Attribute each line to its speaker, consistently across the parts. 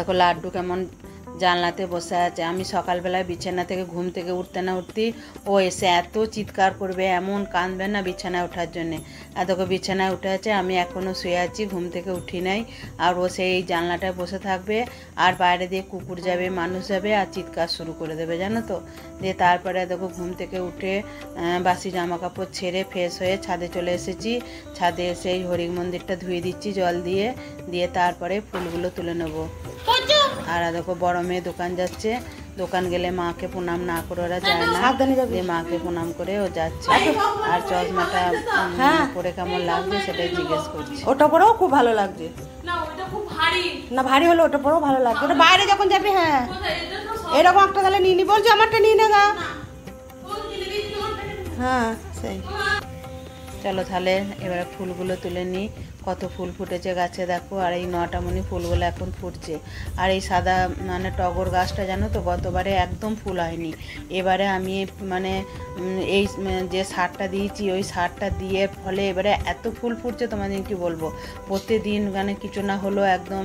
Speaker 1: দেখো লাড্ডু কেমন জানলাতে বসে আছে। আমি সকালবেলায় বিছানা থেকে ঘুম থেকে উঠতে না উঠতেই ও এসে এত চিৎকার করবে, এমন কাঁদবে না বিছানায় ওঠার জন্যে। আর দেখো বিছানায় উঠে আছে, আমি এখনও শুয়ে আছি, ঘুম থেকে উঠি নাই। আর ও সেই জানলাটায় বসে থাকবে, আর বাইরে দিয়ে কুকুর যাবে, মানুষ যাবে, আর চিৎকার শুরু করে দেবে, জানো তো। দিয়ে তারপরে দেখো ঘুম থেকে উঠে বাসি জামা কাপড় ছেড়ে ফ্রেশ হয়ে ছাদে চলে এসেছি। ছাদে এসে এই হরি মন্দিরটা ধুয়ে দিচ্ছি জল দিয়ে, দিয়ে তারপরে ফুলগুলো তুলে নেবো। আর দেখো বড় মেয়ে দোকান যাচ্ছে, দোকান গেলে মাকে প্রণাম না করে ওরা যায় না, দিয়ে মাকে প্রণাম করে ও যাচ্ছে। আর চশমাটা পরে কেমন লাগছে সেটাই জিজ্ঞেস করছি।
Speaker 2: ওটা পরেও খুব ভালো লাগছে না, ভারী হলো ওটা পরেও ভালো লাগছে। ওটা বাইরে যখন যাবি, হ্যাঁ এরকম একটা তাহলে নিয়ে নি, বলছি আমারটা নিয়ে নে গা। হ্যাঁ সেই,
Speaker 1: চলো তাহলে এবারে ফুলগুলো তুলে নিই। কত ফুল ফুটেছে গাছে দেখো, আর এই 9টা মণি ফুলগুলো এখন ফুটছে। আর এই সাদা মানে টগর গাছটা জানো তো গতবারে একদম ফুল হয়নি। এবারে আমি মানে এই যে সারটা দিয়েছি ওই সারটা দিয়ে ফলে এবারে এত ফুল ফুটছে তোমাদের কি বলবো। প্রতিদিন মানে কিছু না হলো একদম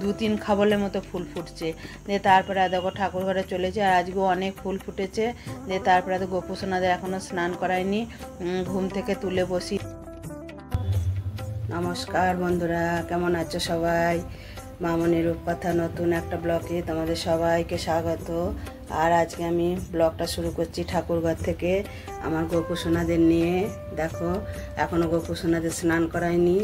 Speaker 1: 2-3 খাবলের মতো ফুল ফুটছে। দিয়ে তারপরে দেখো ঠাকুর ঘরে চলেছে, আর আজকেও অনেক ফুল ফুটেছে। দিয়ে তারপরে তো গোপুসোনাদের এখনও স্নান করায়নি, ঘুম থেকে তুলে বসি। নমস্কার বন্ধুরা, কেমন আছো সবাই? মামনির রূপকথা নতুন একটা ব্লগে তোমাদের সবাইকে স্বাগত। আর আজকে আমি ব্লগটা শুরু করছি ঠাকুরঘর থেকে আমার গোপুসোনাদের নিয়ে। দেখো এখনও গোপুসোনাদের স্নান করাইনি,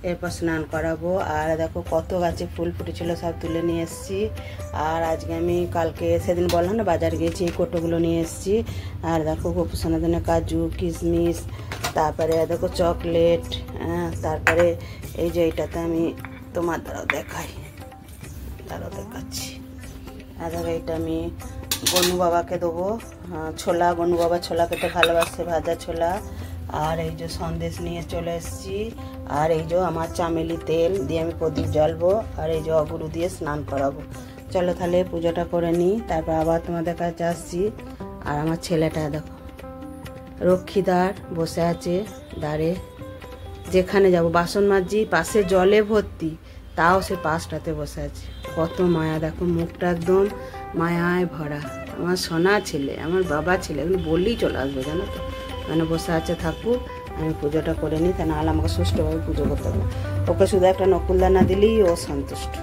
Speaker 1: এরপর স্নান করাবো। আর দেখো কত গাছে ফুল ফুটেছিল সব তুলে নিয়ে এসেছি। আর আজকে আমি কালকে সেদিন বললাম না বাজার গিয়েছি, এই কোটোগুলো নিয়ে এসেছি। আর দেখো গোপুসোনাদের কাজু কিশমিশ, তারপরে দেখো চকলেট, তারপরে এই যে এইটাতে আমি তোমার দ্বারাও দেখাচ্ছি। আর দেখো এইটা আমি গনু বাবাকে দেবো, ছোলা, গনু বাবা ছোলা খেতে ভালোবাসে, ভাজা ছোলা। আর এই যে সন্দেশ নিয়ে চলে এসেছি। আর এই যে আমার চামেলি তেল দিয়ে আমি প্রদীপ জ্বালবো, আর এই যে অগুরু দিয়ে স্নান করাবো। চলো তাহলে পুজোটা করে নিই, তারপর আবার তোমাদের কাছে আসছি। আর আমার ছেলেটা দেখো রক্ষীদার বসে আছে দাঁড়ে, যেখানে যাব বাসন মাজছি পাশে জলে ভর্তি, তাও সে পাশটাতে বসে আছে। কত মায়া দেখো, মুখটা একদম মায়ায় ভরা। আমার সোনা ছেলে, আমার বাবা ছেলে, এগুলো বললেই চলে আসবে জানো তো। মানে বসে আছে, থাকুক, আমি পুজোটা করে নিই, তা নাহলে আমাকে সুষ্ঠুভাবে পুজো করতে হবে। ওকে শুধু একটা নকুলদানা দিলেই ও সন্তুষ্ট।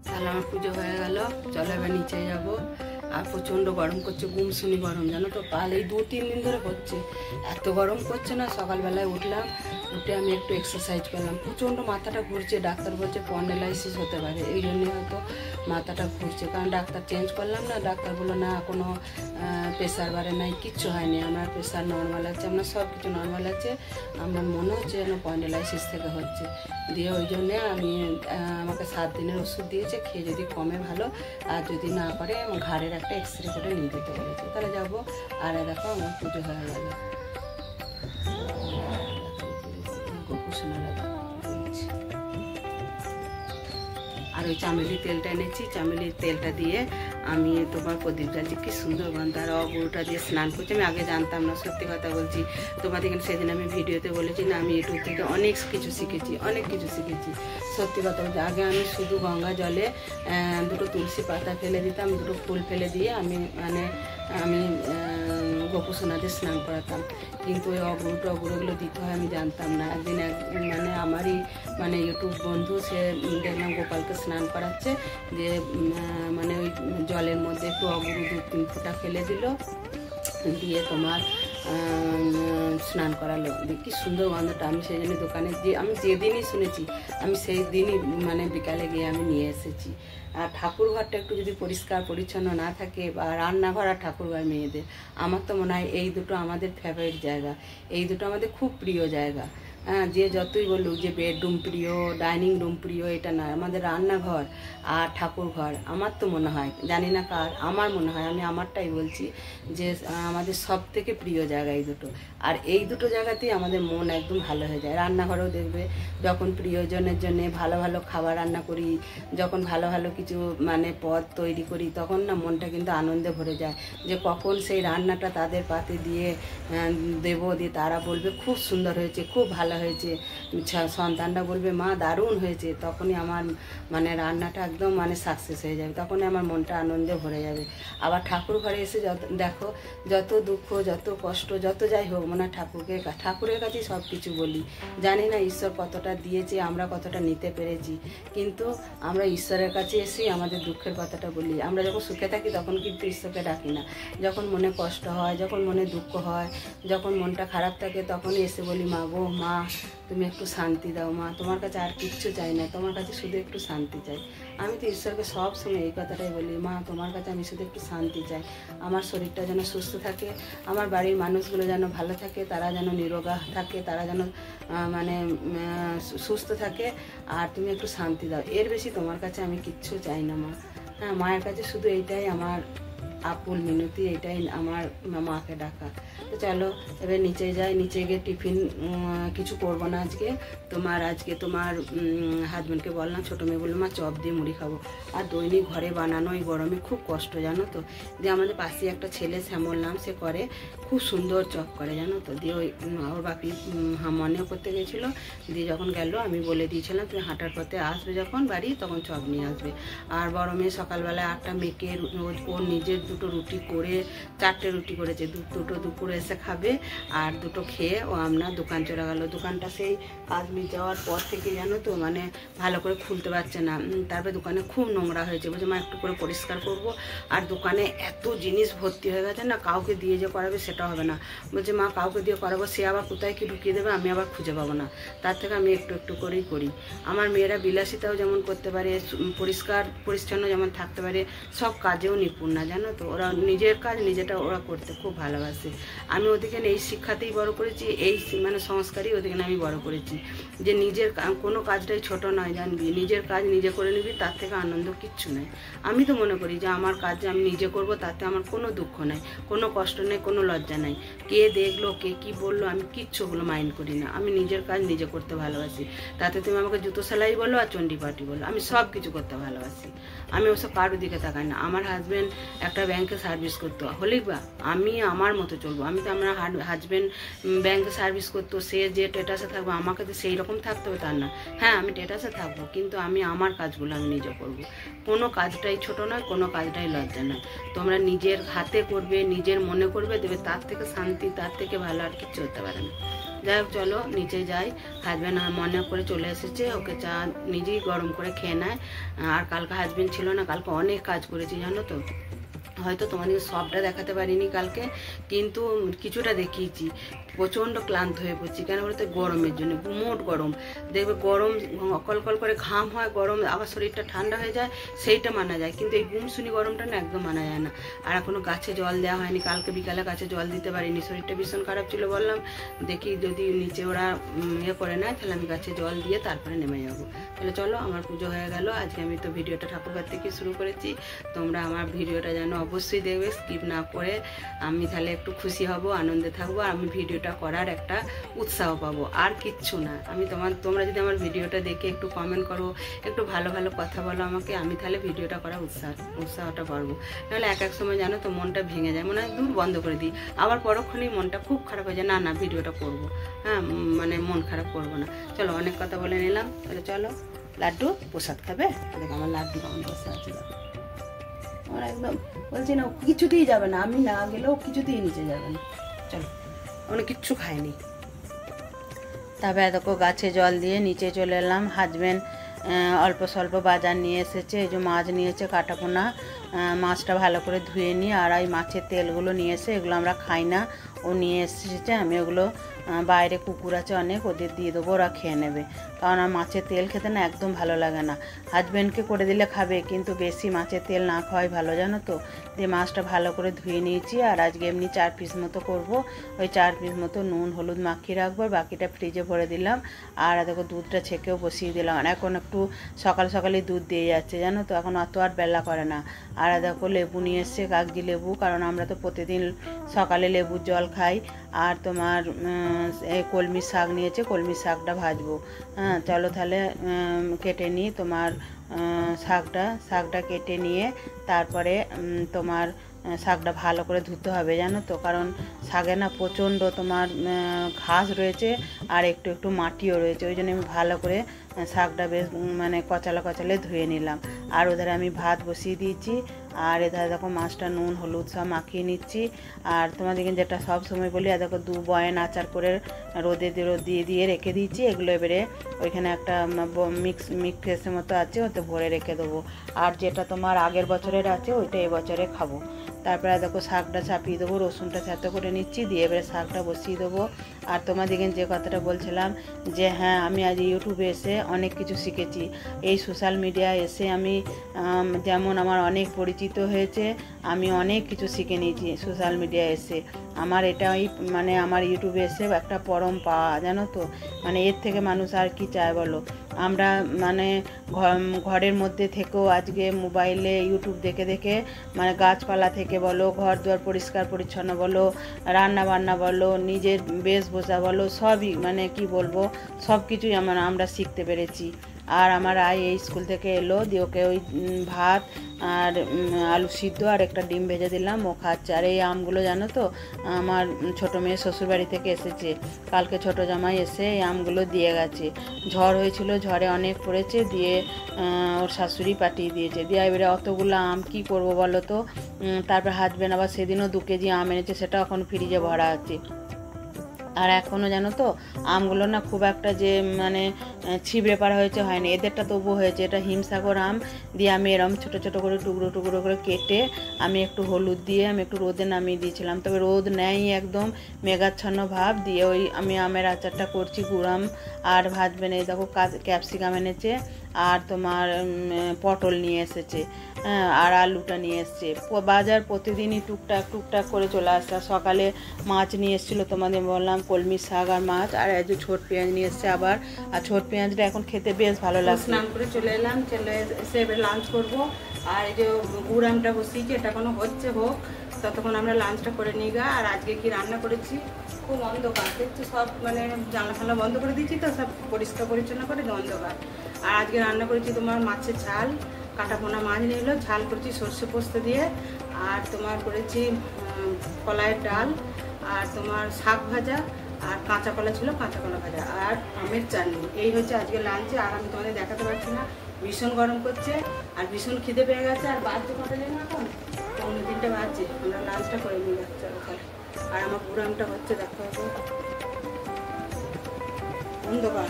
Speaker 1: তাহলে আমার পুজো হয়ে গেল, চলো এবার নিচে যাবো। আর প্রচণ্ড গরম করছে, গুমসুনি গরম জানো তো, কাল এই 2-3 দিন ধরে করছে। এত গরম করছে না, সকালবেলায় উঠলাম, উঠে আমি একটু এক্সারসাইজ করলাম। প্রচণ্ড মাথাটা ঘুরছে, ডাক্তার বলছে স্পন্ডেলাইসিস হতে পারে, এই জন্যে হয়তো মাথাটা ঘুরছে। কারণ ডাক্তার চেঞ্জ করলাম না, ডাক্তার বললো না কোনো প্রেশার বাড়ে নাই, কিচ্ছু হয়নি, আমার প্রেশার নর্মাল আছে, আপনার সব কিছু নর্মাল আছে, আমার মনে হচ্ছে যেন স্পন্ডেলাইসিস থেকে হচ্ছে। দিয়ে ওই জন্যে আমি আমাকে 7 দিনের ওষুধ দিয়েছে, খেয়ে যদি কমে ভালো, আর যদি না পারে ঘাড়ের একটা এক্সরে করে নিয়ে যেতে বলেছে, তাহলে যাবো। আর দেখো আমার পুজো হয়ে গেল। আর ওই চামেলি তেলটা এনেছি, চামেলির তেলটা দিয়ে আমি তোমার প্রদীপ জ্বালছি, কি সুন্দর গন্ধ। আর অগুরুটা দিয়ে স্নান করছি, আমি আগে জানতাম না, সত্যি কথা বলছি তোমাদের। কিন্তু সেদিন আমি ভিডিওতে বলেছি না, আমি ইউটিউব থেকে অনেক কিছু শিখেছি, সত্যি কথা বলছি। আগে আমি শুধু গঙ্গা জলে 2টো তুলসী পাতা ফেলে দিতাম, 2টো ফুল ফেলে দিয়ে আমি গোপুসোনাদের স্নান করাতাম। কিন্তু ওই অগুরুগুলো দিতে হয় আমি জানতাম না। একদিন মানে আমারই মানে ইউটিউব বন্ধু, সে দেখলাম গোপালকে স্নান করাচ্ছে, যে মানে ওই জলের মধ্যে একটু অগুরু 2-3 ফোঁটা ফেলে দিল, দিয়ে তোমার স্নান করালো। কি সুন্দর গন্ধটা। আমি সেই জন্য দোকানে যে আমি যেদিনই শুনেছি আমি সেই দিনই মানে বিকালে গিয়ে আমি নিয়ে এসেছি। আর ঠাকুরঘরটা একটু যদি পরিষ্কার পরিচ্ছন্ন না থাকে, বা রান্নাঘর আর ঠাকুরঘর মেয়েদের, আমার তো মনে হয় এই দুটো আমাদের ফেভারিট জায়গা, এই দুটো আমাদের খুব প্রিয় জায়গা। হ্যাঁ, যে যতই বলুক যে বেডরুম প্রিয়, ডাইনিং রুম প্রিয়, এটা না, আমাদের রান্নাঘর আর ঠাকুর ঘর আমার তো মনে হয়, জানি না কার, আমার মনে হয়, আমি আমারটাই বলছি যে আমাদের সব থেকে প্রিয় জায়গা এই দুটো। আর এই দুটো জায়গাতেই আমাদের মন একদম ভালো হয়ে যায়। রান্নাঘরেও দেখবে যখন প্রিয়জনের জন্য ভালো ভালো খাবার রান্না করি, যখন ভালো ভালো কিছু মানে পদ তৈরি করি, তখন না মনটা কিন্তু আনন্দে ভরে যায় যে কখন সেই রান্নাটা তাদের পাতে দিয়ে দেবো, দিয়ে তারা বলবে খুব সুন্দর হয়েছে, খুব ভালো হয়েছে, সন্তানরা বলবে মা দারুণ হয়েছে, তখনই আমার মানে রান্নাটা একদম মানে সাকসেস হয়ে যাবে, তখনই আমার মনটা আনন্দে ভরে যাবে। আবার ঠাকুর ঘরে এসে দেখো যত দুঃখ, যত কষ্ট, যত যাই হোক, মানে ঠাকুরের কাছেই সব কিছু বলি। জানি না ঈশ্বর কতটা দিয়েছে, আমরা কতটা নিতে পেরেছি, কিন্তু আমরা ঈশ্বরের কাছে এসেই আমাদের দুঃখের কথাটা বলি। আমরা যখন সুখে থাকি তখন কিন্তু ঈশ্বরকে ডাকি না, যখন মনে কষ্ট হয়, যখন মনে দুঃখ হয়, যখন মনটা খারাপ থাকে, তখনই এসে বলি মা গো, মা তুমি একটু শান্তি দাও, মা তোমার কাছে আর কিচ্ছু চাই না, তোমার কাছে শুধু একটু শান্তি চাই। আমি তো ঈশ্বরকে সব সময় এই কথাটাই বলি, মা তোমার কাছে আমি শুধু একটু শান্তি চাই, আমার শরীরটা যেন সুস্থ থাকে, আমার বাড়ির মানুষগুলো যেন ভালো থাকে, তারা যেন নিরোগা থাকে, তারা যেন মানে সুস্থ থাকে, আর তুমি একটু শান্তি দাও, এর বেশি তোমার কাছে আমি কিচ্ছু চাই না মা। হ্যাঁ, মায়ের কাছে শুধু এইটাই আমার আকুল মিনতি, এটাই আমার মাকে ডাকা। তো চলো এবার নিচে যাই, নিচে গিয়ে টিফিন কিছু করবো না আজকে তোমার হাজব্যান্ডকে বললাম, ছোটো মেয়ে বললো মা চপ দিয়ে মুড়ি খাবো, আর দৈনিক ঘরে বানানো এই গরমে খুব কষ্ট জানো তো। দিয়ে আমাদের পাশে একটা ছেলে শ্যামল নাম, সে করে খুব সুন্দর চপ করে জানো তো। দিয়ে ওর বাপি মনেও করতে গেছিলো, দিয়ে যখন গেল আমি বলে দিয়েছিলাম তুমি হাঁটার পথে আসবে যখন বাড়ি, তখন চপ নিয়ে আসবে। আর বড় মেয়ে সকালবেলায় আটটা মেখে ওর নিজের দুটো রুটি করে, 4টে রুটি করেছে, দুটো দুপুরে এসে খাবে, আর দুটো খেয়ে ও আপনার দোকান চলে গেল। দোকানটা সেই কাশ্মীর যাওয়ার পর থেকে জানো তো মানে ভালো করে খুলতে পারছে না, তারপরে দোকানে খুব নোংরা হয়েছে, বলছে মা একটু করে পরিষ্কার করব, আর দোকানে এত জিনিস ভর্তি হয়ে গেছে না, কাউকে দিয়ে যে করাবে সেটা হবে না, বলছে মা কাউকে দিয়ে করাবো, সে আবার কোথায় কি ঢুকিয়ে দেবে, আমি আবার খুঁজে পাবো না, তার থেকে আমি একটু একটু করেই করি। আমার মেয়েরা বিলাসিতাও যেমন করতে পারে, পরিষ্কার পরিচ্ছন্ন যেমন থাকতে পারে, সব কাজেও নিপুণ না জানো তো। ওরা নিজের কাজ নিজেটা ওরা করতে খুব ভালোবাসে। আমি ওদিকে এই শিক্ষাতেই বড় করেছি, এই মানে সংস্কারই ওদিকে আমি বড় করেছি যে নিজের কোনো কাজটাই ছোট নয়, জানবি, নিজের কাজ নিজে করে নিবি, তার থেকে আনন্দ কিচ্ছু নেই। আমি তো মনে করি যে আমার কাজ আমি নিজে করব, তাতে আমার কোনো দুঃখ নেই, কোনো কষ্ট নেই, কোনো লজ্জা নেই, কে দেখলো কে কি বললো আমি কিচ্ছু ওগুলো মাইন্ড করি না। আমি নিজের কাজ নিজে করতে ভালোবাসি, তাতে তুমি আমাকে জুতো সেলাই বলো আর চণ্ডীপাটি বলো, আমি সব কিছু করতে ভালোবাসি। আমি ওসব কারোর দিকে তাকাই না। আমার হাজব্যান্ড একটা ব্যাংকে সার্ভিস করতো, হলেই বা আমি আমার মতো চলবো। আমি তো আমার হাজব্যান্ড ব্যাংকে সার্ভিস করতো, সে যে স্ট্যাটাসে থাকবো আমাকে তো সেই রকম থাকতে হবে তার না। হ্যাঁ, আমি স্ট্যাটাসে থাকবো, কিন্তু আমি আমার কাজগুলো আমি নিজে করবো। কোনো কাজটাই ছোট নয়, কোনো কাজটাই লজ্জা নয়। তোমরা নিজের হাতে করবে, নিজের মনে করবে, দেবে, তার থেকে শান্তি, তার থেকে ভালো আর কিচ্ছু হতে পারে না। যাই হোক চলো নিচে যাই। হাজব্যান্ড মনে করে চলে এসেছে, ওকে চা নিজেই গরম করে খেয়ে নেয়। আর কালকে হাজব্যান্ড ছিল না, কালকে অনেক কাজ করেছি জানো তো। হয়তো তোমাদের সবটা দেখাতে পারিনি কালকে, কিন্তু কিছুটা দেখিয়েছি। প্রচণ্ড ক্লান্ত হয়ে পড়ছি, কেন বলতে গরমের জন্য, গুমোট গরম। দেখবে গরম কলকল করে ঘাম হয়, গরম আবার শরীরটা ঠান্ডা হয়ে যায়, সেইটা মানা যায়, কিন্তু এই গুমসুনি গরমটা না একদম মানা যায় না। আর এখনও গাছে জল দেওয়া হয়নি, কালকে বিকালে গাছে জল দিতে পারিনি, শরীরটা ভীষণ খারাপ ছিল। বললাম দেখি যদি নিচে ওরা ইয়ে করে নেয়, তাহলে আমি গাছে জল দিয়ে তারপরে নেমে যাবো। তাহলে চলো, আমার পুজো হয়ে গেল। আজকে আমি তো ভিডিওটা ঠাকুরঘর থেকে শুরু করেছি, তোমরা আমার ভিডিওটা যেন অবশ্যই দেখবে, স্কিপ না করে। আমি তাহলে একটু খুশি হব, আনন্দে থাকবো, আর আমি ভিডিওটা করার একটা উৎসাহ পাবো, আর কিচ্ছু না। আমি তোমরা যদি আমার ভিডিওটা দেখে একটু কমেন্ট করো, একটু ভালো ভালো কথা বলো আমাকে, আমি তাহলে ভিডিওটা করার উৎসাহটা পারবো। নাহলে এক সময় জানো তো মনটা ভেঙে যায়, মনে হয় দূর বন্ধ করে দিই, আবার পরক্ষণেই মনটা খুব খারাপ হয়ে যায়, না ভিডিওটা করবো। হ্যাঁ, মানে মন খারাপ করবো না। চলো, অনেক কথা বলে নিলাম, তাহলে চলো। লাড্ডু প্রসাদ খাবে? দেখ আমার লাড্ডু কেমন বসে আছে, আমার একদম বলছি না কিছুতেই যাবে না, আমি না গেলেও কিছুতেই নিচে যাবে না। চলো, অনেক কিচ্ছু খাইনি। তারপরে দেখো গাছে জল দিয়ে নিচে চলে এলাম। হাজব্যান্ড অল্প স্বল্প বাজার নিয়ে এসেছে, এই যে মাছ নিয়েছে কাটাপোনা, মাছটা ভালো করে ধুয়ে নিই, আর এই মাছের তেলগুলো নিয়ে এসে, এগুলো আমরা খাই না, ও নিয়ে এসেছে। আমি ওগুলো বাইরে কুকুর আছে অনেক, ওদের দিয়ে দেবো, ওরা খেয়ে নেবে। কারণ আর মাছের তেল খেতে না একদম ভালো লাগে না। হাজব্যান্ডকে করে দিলে খাবে, কিন্তু বেশি মাছের তেল না খাওয়াই ভালো, জানো তো। দিয়ে মাছটা ভালো করে ধুয়ে নিয়েছি। আর আজকে এমনি 4 পিস মতো করব। ওই 4 পিস মতো নুন হলুদ মাখিয়ে রাখবো, বাকিটা ফ্রিজে ভরে দিলাম। আর দেখো দুধটা ছেঁকেও বসিয়ে দিলাম। আর এখন একটু সকাল সকালই দুধ দিয়ে যাচ্ছে, জানো তো, এখন অত আর বেলা করে না। আর দেখো লেবু নিয়ে এসছে, কাগজি লেবু, কারণ আমরা তো প্রতিদিন সকালে লেবুর জল খাই। আর তোমার এই কলমি শাক নিয়েছে, কলমি শাকটা ভাজবো। হ্যাঁ চলো তাহলে কেটে নিই। তোমার শাকটা কেটে নিয়ে তারপরে তোমার শাকটা ভালো করে ধুতে হবে, জানো তো, কারণ শাকে না প্রচণ্ড তোমার ঘাস রয়েছে আর একটু একটু মাটিও রয়েছে। ওই জন্য আমি ভালো করে শাকটা বেশ মানে কচালে ধুয়ে নিলাম। আর ওধারে আমি ভাত বসিয়ে দিয়েছি। আর এধারে দেখো মাছটা নুন হলুদ সব মাখিয়ে নিচ্ছি। আর তোমাদেরকে যেটা সব সময় বলি, আর দেখো 2 বয়ান আচার করে রোদে দিয়ে রেখে দিয়েছি। এগুলো এবারে ওইখানে একটা মিক্সের মতো আছে, ওতে ভরে রেখে দেবো। আর যেটা তোমার আগের বছরের আছে ওইটা এবছরে খাবো। তারপরে দেখো শাকটা চাপিয়ে দেবো, রসুনটা থেতো করে নিচ্ছি, দিয়ে এবারে শাকটা বসিয়ে দেবো। আর তোমাদেরকে যে কথাটা বলছিলাম যে হ্যাঁ, আমি আজ ইউটিউবে এসে অনেক কিছু শিখেছি। এই সোশ্যাল মিডিয়া এসে আমি যেমন আমার অনেক পরিচিত হয়েছে, আমি অনেক কিছু শিখে নিয়েছি সোশ্যাল মিডিয়া এসে। আমার এটাই মানে আমার ইউটিউবে এসে একটা পরম পাওয়া, জানো তো। মানে এর থেকে মানুষ আর কি চায় বলো। আমরা মানে ঘরের মধ্যে থেকেও আজকে মোবাইলে ইউটিউব দেখে দেখে মানে গাছপালা থেকে বলো, ঘর দুয়ার পরিষ্কার পরিচ্ছন্ন বলো, রান্না বান্না বলো, নিজের বেশভূষা বলো, সবই মানে কি বলবো, সব কিছুই আমরা শিখতে পেরেছি। আর আমার এই স্কুল থেকে এলো, দিয়ে ওকে ওই ভাত আর আলু সিদ্ধ আর একটা ডিম ভেজে দিলাম, ও খাচ্ছে। আর এই আমগুলো জানো তো, আমার ছোটো মেয়ে শ্বশুরবাড়ি থেকে এসেছে, কালকে ছোটো জামাই এসে এই আমগুলো দিয়ে গেছে। ঝড় হয়েছিল, ঝড়ে অনেক পড়েছে, দিয়ে ওর শাশুড়ি পাঠিয়ে দিয়েছে। দিয়ে এবারে অতগুলো আম কী করবো বলো তো। তারপর হাজবেন্ড আবার সেদিনও 2 কেজি আম এনেছে, সেটা এখন ফ্রিজে ভরা আছে। আর এখনও জানো তো আমগুলো না খুব একটা যে মানে ছিবড়ে পাড়া হয়েছে হয়নি, এদেরটা তবু হয়েছে। এটা হিমসাগর আম, দিয়ে আমি এরম ছোটো ছোটো করে টুকরো করে কেটে আমি একটু হলুদ দিয়ে আমি একটু রোদে নামিয়ে দিয়েছিলাম। তবে রোদ নেই, একদম মেঘাচ্ছন্ন ভাব। দিয়ে ওই আমি আমের আচারটা করছি, গুড়াম আর ভাজবেন। এই দেখো ক্যাপসিকাম এনেছে, আর তোমার পটল নিয়ে এসেছে, আর আলুটা নিয়ে এসছে। বাজার প্রতিদিনই টুকটাক করে চলে আসছে। সকালে মাছ নিয়ে এসেছিলো, তোমাদের বললাম কলমি শাক আর মাছ। আর এই যে ছোট পেঁয়াজ নিয়ে এসছে আবার। আর ছোট পেঁয়াজটা এখন খেতে বেশ ভালো লাগছে। স্নান করে চলে এলাম, এসে এবার লাঞ্চ করবো। আর এই যে গুড়ামটা বসিয়েছি, এটা কোনো হচ্ছে হোক, ততক্ষণ আমরা লাঞ্চটা করে নিই গা। আর আজকে কি রান্না করেছি, খুব অন্ধকার দেখছি, সব মানে জানলা ফানলা বন্ধ করে দিয়েছি তো, সব পরিষ্কার পরিচ্ছন্ন করে অন্ধকার। আর আজকে রান্না করেছি তোমার মাছের ঝাল, কাটা পোনা মাছ নিয়ে এলো, ঝাল করেছি সর্ষে পোস্ত দিয়ে। আর তোমার করেছি কলাইয়ের ডাল, আর তোমার শাক ভাজা, আর কাঁচা কলা ছিল, কাঁচা কলা ভাজা, আর আমের চাটনি। এই হচ্ছে আজকে লাঞ্চে। আর আমি তোমাদের দেখাতে পারছি না, ভীষণ গরম করছে আর ভীষণ খিদে পেয়ে গেছে। আর বাজছে কটা জানি না, এখন 3:30 বাজছে। আমরা লাঞ্চটা করে নিয়ে যাচ্ছি ওখানে। আর আমার পুরামটা হচ্ছে, দেখো অন্ধকার।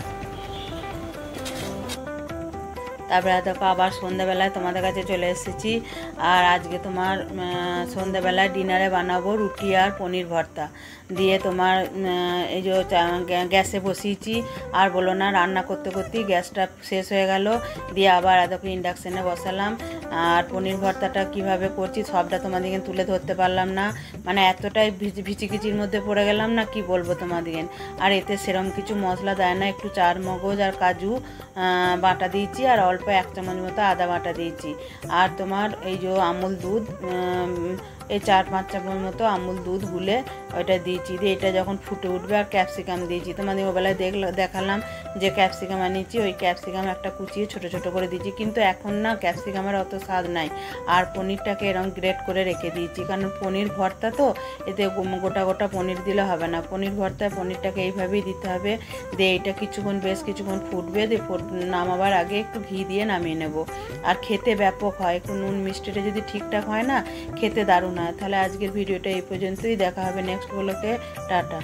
Speaker 1: তারপরে দেখো আবার সন্ধ্যাবেলায় তোমাদের কাছে চলে এসেছি। আর আজকে তোমার সন্ধ্যাবেলায় ডিনারে বানাবো রুটি আর পনির ভর্তা দিয়ে। তোমার এই যে গ্যাসে বসিয়েছি, আর বলো না রান্না করতে করতেই গ্যাসটা শেষ হয়ে গেল। দিয়ে আবার দেখো ইন্ডাকশানে বসালাম। আর পনির ভর্তাটা কিভাবে করছি সবটা তোমাদেরকে তুলে ধরতে পারলাম না, মানে এতটাই ভিচিকিচির মধ্যে পড়ে গেলাম না, কি বলবো তোমাদেরকে। আর এতে সেরম কিছু মশলা দেয় না, একটু চার মগজ আর কাজু বাটা দিয়েছি, আর অল্প 1 চামচ মতো আদা বাটা দিয়েছি। আর তোমার এই যে আমুল দুধ, এই 4-5 চামচ মতো আমুল দুধ গুলে ওইটা দিয়েছি। দিয়ে এটা যখন ফুটে উঠবে, আর ক্যাপসিকাম দিয়েছি। তোমাদের মোবাইলে দেখালাম যে ক্যাপসিকাম আনিয়েছি, ওই ক্যাপসিকাম একটা কুচিয়ে ছোট ছোট করে দিয়েছি। কিন্তু এখন না ক্যাপসিকামের অত স্বাদ নাই। আর পনিরটাকে এরকম গ্রেট করে রেখে দিয়েছি, কারণ পনির ভর্তা তো, এতে গোটা গোটা পনির দিলে হবে না। পনির ভর্তায় পনিরটাকে এইভাবেই দিতে হবে। দিয়ে এটা বেশ কিছুক্ষণ ফুটবে। দিয়ে নামাবার আগে একটু ঘি দিয়ে নামিয়ে নেব। আর খেতে ব্যাপক হয়, একটু নুন মিষ্টিটা যদি ঠিকঠাক হয় না, খেতে দারুণ হয়। তাহলে আজকের ভিডিওটা এই পর্যন্তই, দেখা হবে নেক্সট ব্লগে। টাটা।